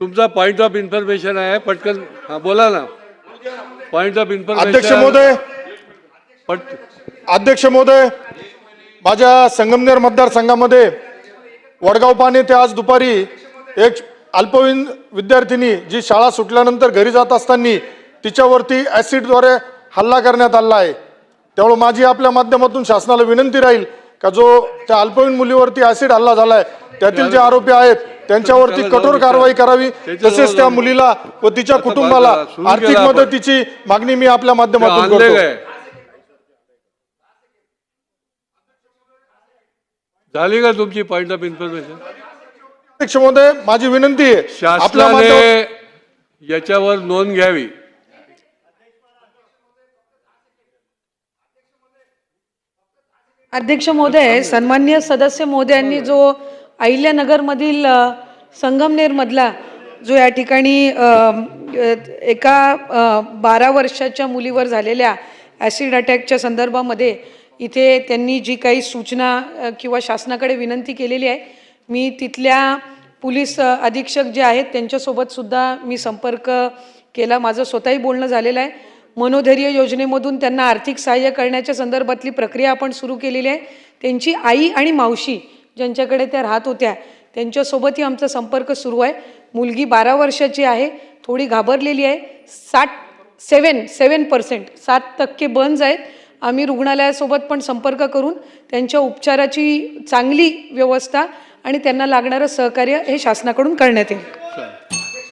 तुमचा point of information आहे, पटकन हा बोला ना. Point of information. अध्यक्ष महोदय, माझ्या संगमनेर मतदारसंघामध्ये वडगाव पाने ते आज दुपारी एक अल्पवयीन विद्यार्थिनी जी शाळा सुटल्यानंतर घरी जात असताना तिच्यावरती ॲसिडद्वारे हल्ला करण्यात आला आहे. त्यामुळे माझी आपल्या माध्यमातून शासनाला विनंती राहील का जो त्या अल्पवयीन मुलीवरती ॲसिड हल्ला झालाय त्यातील जे आरोपी आहेत त्यांच्यावरती कठोर कारवाई करावी. तसेच त्या मुलीला व तिच्या कुटुंबाला आर्थिक मदतीची मागणी मी आपल्या माध्यमातून करतो. झाली का तुमची पॉइंट ऑफ इन्फॉर्मेशन? अध्यक्ष महोदय, माझी विनंती आहे शासनाने याच्यावर नोंद घ्यावी. अध्यक्ष महोदय, सन्माननीय सदस्य महोदयांनी जो अहिल्यानगर मधील संगमनेर मधला जो या ठिकाणी एका 12 वर्षाच्या मुलीवर झालेल्या ॲसिड अटॅकच्या संदर्भामध्ये इथे त्यांनी जी काही सूचना किंवा शासनाकडे विनंती केलेली आहे, मी तिथल्या पोलीस अधीक्षक जे आहेत त्यांच्यासोबत सुद्धा मी संपर्क केला. माझं स्वतःही बोलणं झालेलं आहे. मनोधैर्य योजनेमधून त्यांना आर्थिक सहाय्य करण्याच्या संदर्भातली प्रक्रिया आपण सुरू केलेली आहे. त्यांची आई आणि मावशी ज्यांच्याकडे त्या राहत होत्या त्यांच्यासोबतही आमचा संपर्क सुरू आहे. मुलगी 12 वर्षाची आहे, थोडी घाबरलेली आहे. 7% बर्न्स आहेत. आम्ही रुग्णालयासोबत पण संपर्क करून त्यांच्या उपचाराची चांगली व्यवस्था आणि त्यांना लागणारं सहकार्य हे शासनाकडून करण्यात येईल.